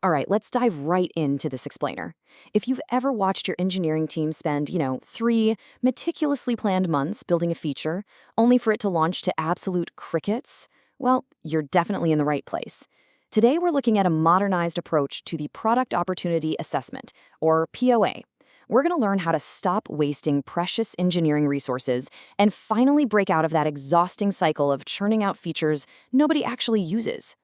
All right, let's dive right into this explainer. If you've ever watched your engineering team spend, 3 meticulously planned months building a feature, only for it to launch to absolute crickets, well, you're definitely in the right place. Today, we're looking at a modernized approach to the Product Opportunity Assessment, or POA. We're going to learn how to stop wasting precious engineering resources and finally break out of that exhausting cycle of churning out features nobody actually uses.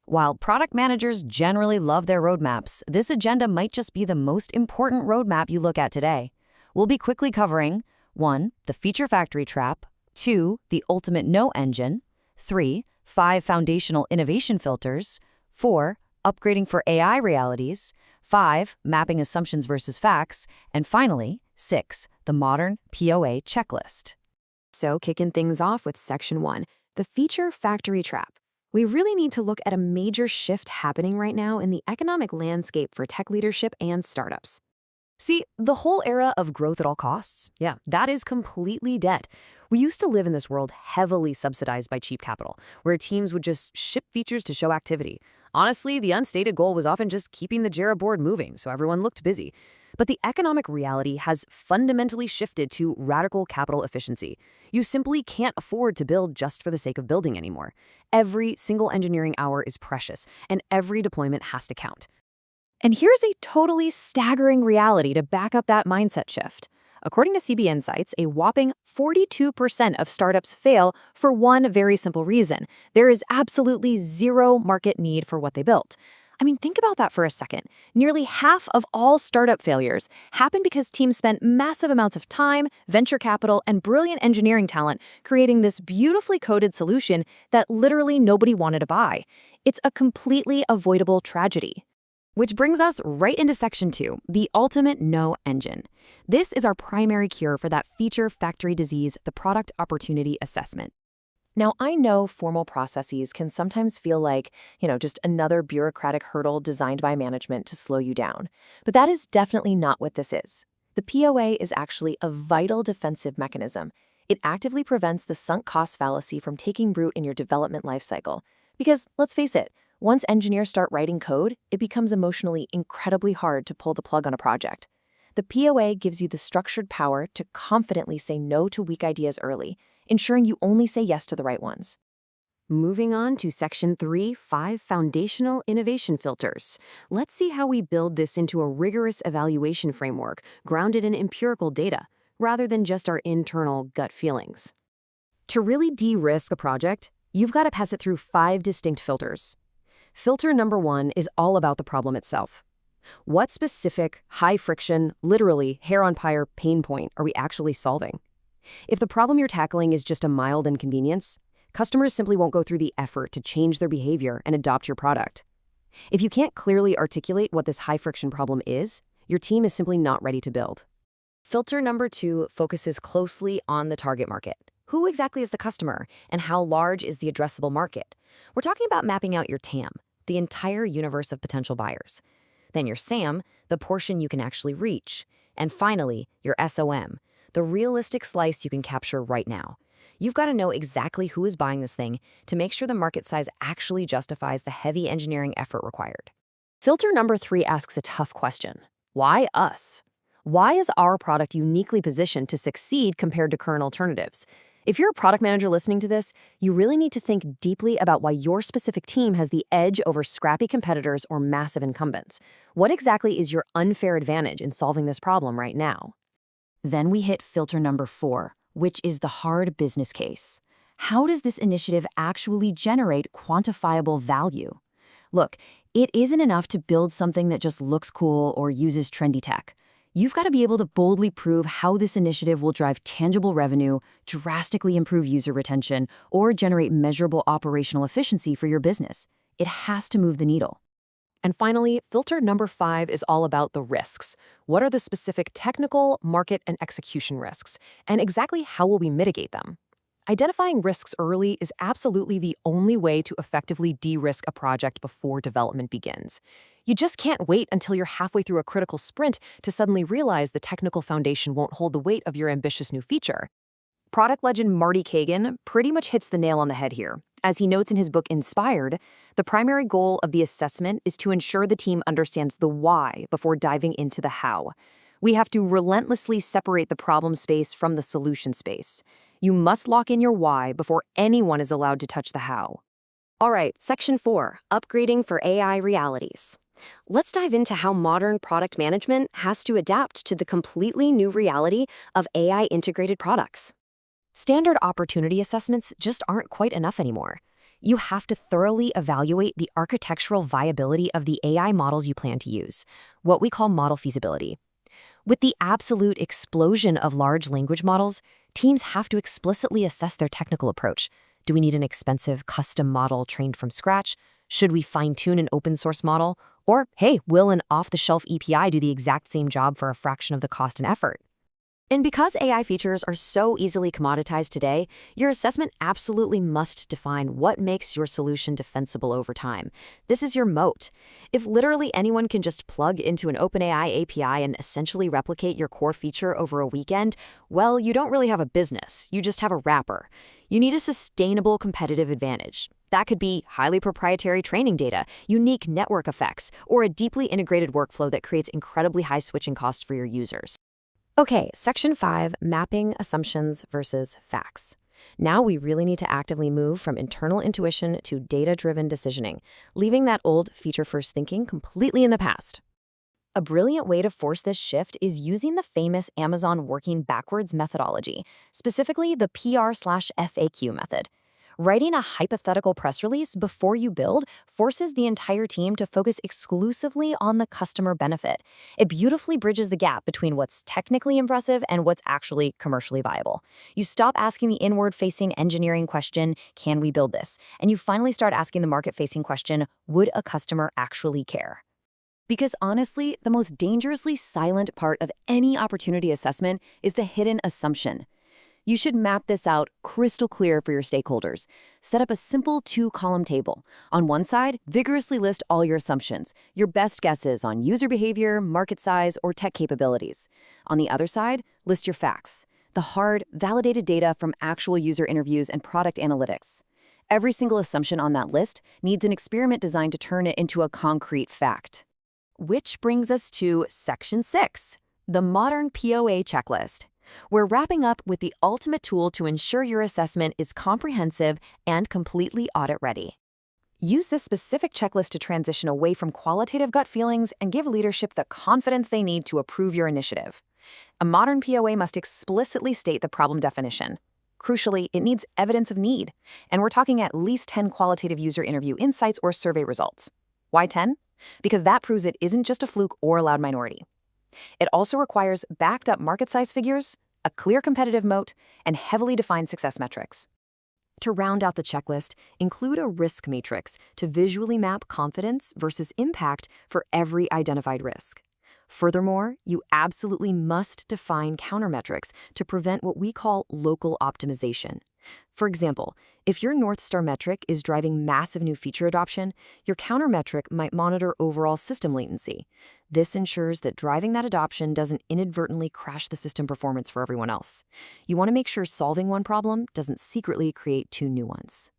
While product managers generally love their roadmaps, this agenda might just be the most important roadmap you look at today. We'll be quickly covering 1. The feature factory trap, 2. The ultimate no engine, 3. 5 foundational innovation filters, 4. Upgrading for AI realities, 5. Mapping assumptions versus facts, and finally, 6. The modern POA checklist. So, kicking things off with Section 1, the feature factory trap. We really need to look at a major shift happening right now in the economic landscape for tech leadership and startups. See, the whole era of growth at all costs, that is completely dead. We used to live in this world heavily subsidized by cheap capital, where teams would just ship features to show activity. Honestly, the unstated goal was often just keeping the Jira board moving so everyone looked busy. But the economic reality has fundamentally shifted to radical capital efficiency. You simply can't afford to build just for the sake of building anymore. Every single engineering hour is precious, and every deployment has to count. And here's a totally staggering reality to back up that mindset shift. According to CB Insights, a whopping 42% of startups fail for one very simple reason. There is absolutely zero market need for what they built. I mean, think about that for a second. Nearly half of all startup failures happen because teams spent massive amounts of time, venture capital, and brilliant engineering talent creating this beautifully coded solution that literally nobody wanted to buy. It's a completely avoidable tragedy. Which brings us right into Section 2, the ultimate no engine. This is our primary cure for that feature factory disease, the product opportunity assessment. Now, I know formal processes can sometimes feel like, just another bureaucratic hurdle designed by management to slow you down. But that is definitely not what this is. The POA is actually a vital defensive mechanism. It actively prevents the sunk cost fallacy from taking root in your development lifecycle. Because, let's face it, once engineers start writing code, it becomes emotionally incredibly hard to pull the plug on a project. The POA gives you the structured power to confidently say no to weak ideas early, ensuring you only say yes to the right ones. Moving on to Section 3, 5 foundational innovation filters. Let's see how we build this into a rigorous evaluation framework grounded in empirical data, rather than just our internal gut feelings. To really de-risk a project, you've got to pass it through 5 distinct filters. Filter number 1 is all about the problem itself. What specific, high-friction, literally hair-on-fire pain point are we actually solving? If the problem you're tackling is just a mild inconvenience, customers simply won't go through the effort to change their behavior and adopt your product. If you can't clearly articulate what this high-friction problem is, your team is simply not ready to build. Filter number 2 focuses closely on the target market. Who exactly is the customer, and how large is the addressable market? We're talking about mapping out your TAM, the entire universe of potential buyers. Then your SAM, the portion you can actually reach. And finally, your SOM, the realistic slice you can capture right now. You've got to know exactly who is buying this thing to make sure the market size actually justifies the heavy engineering effort required. Filter number 3 asks a tough question. Why us? Why is our product uniquely positioned to succeed compared to current alternatives? If you're a product manager listening to this, you really need to think deeply about why your specific team has the edge over scrappy competitors or massive incumbents. What exactly is your unfair advantage in solving this problem right now? Then we hit filter number 4, which is the hard business case. How does this initiative actually generate quantifiable value? Look, it isn't enough to build something that just looks cool or uses trendy tech. You've got to be able to boldly prove how this initiative will drive tangible revenue, drastically improve user retention, or generate measurable operational efficiency for your business. It has to move the needle. And finally, filter number 5 is all about the risks. What are the specific technical, market, and execution risks? And exactly how will we mitigate them? Identifying risks early is absolutely the only way to effectively de-risk a project before development begins. You just can't wait until you're halfway through a critical sprint to suddenly realize the technical foundation won't hold the weight of your ambitious new feature. Product legend Marty Kagan pretty much hits the nail on the head here. As he notes in his book Inspired, the primary goal of the assessment is to ensure the team understands the why before diving into the how. We have to relentlessly separate the problem space from the solution space. You must lock in your why before anyone is allowed to touch the how. All right, Section 4, Upgrading for AI Realities. Let's dive into how modern product management has to adapt to the completely new reality of AI-integrated products. Standard opportunity assessments just aren't quite enough anymore. You have to thoroughly evaluate the architectural viability of the AI models you plan to use, what we call model feasibility. With the absolute explosion of large language models, teams have to explicitly assess their technical approach. Do we need an expensive custom model trained from scratch? Should we fine-tune an open-source model? Or, hey, will an off-the-shelf API do the exact same job for a fraction of the cost and effort? And because AI features are so easily commoditized today, your assessment absolutely must define what makes your solution defensible over time. This is your moat. If literally anyone can just plug into an OpenAI API and essentially replicate your core feature over a weekend, well, you don't really have a business. You just have a wrapper. You need a sustainable competitive advantage. That could be highly proprietary training data, unique network effects, or a deeply integrated workflow that creates incredibly high switching costs for your users. Okay, Section 5, Mapping Assumptions versus Facts. Now we really need to actively move from internal intuition to data-driven decisioning, leaving that old feature-first thinking completely in the past. A brilliant way to force this shift is using the famous Amazon working backwards methodology, specifically the PR/FAQ method. Writing a hypothetical press release before you build forces the entire team to focus exclusively on the customer benefit. It beautifully bridges the gap between what's technically impressive and what's actually commercially viable. You stop asking the inward-facing engineering question, can we build this? And you finally start asking the market-facing question, would a customer actually care? Because honestly, the most dangerously silent part of any opportunity assessment is the hidden assumption. You should map this out crystal clear for your stakeholders. Set up a simple 2-column table. On one side, vigorously list all your assumptions, your best guesses on user behavior, market size, or tech capabilities. On the other side, list your facts, the hard, validated data from actual user interviews and product analytics. Every single assumption on that list needs an experiment designed to turn it into a concrete fact. Which brings us to Section 6, the modern POA checklist. We're wrapping up with the ultimate tool to ensure your assessment is comprehensive and completely audit-ready. Use this specific checklist to transition away from qualitative gut feelings and give leadership the confidence they need to approve your initiative. A modern POA must explicitly state the problem definition. Crucially, it needs evidence of need, and we're talking at least 10 qualitative user interview insights or survey results. Why 10? Because that proves it isn't just a fluke or a loud minority. It also requires backed-up market size figures, a clear competitive moat, and heavily defined success metrics. To round out the checklist, include a risk matrix to visually map confidence versus impact for every identified risk. Furthermore, you absolutely must define countermetrics to prevent what we call local optimization. For example, if your North Star metric is driving massive new feature adoption, your countermetric might monitor overall system latency. This ensures that driving that adoption doesn't inadvertently crash the system performance for everyone else. You want to make sure solving one problem doesn't secretly create 2 new ones.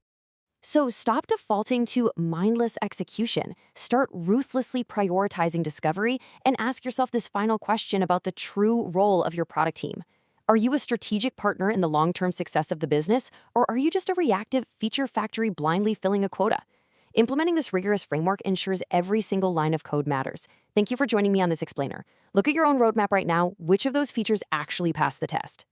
So stop defaulting to mindless execution. Start ruthlessly prioritizing discovery and ask yourself this final question about the true role of your product team. Are you a strategic partner in the long-term success of the business, or are you just a reactive feature factory blindly filling a quota? Implementing this rigorous framework ensures every single line of code matters. Thank you for joining me on this explainer. Look at your own roadmap right now. Which of those features actually pass the test?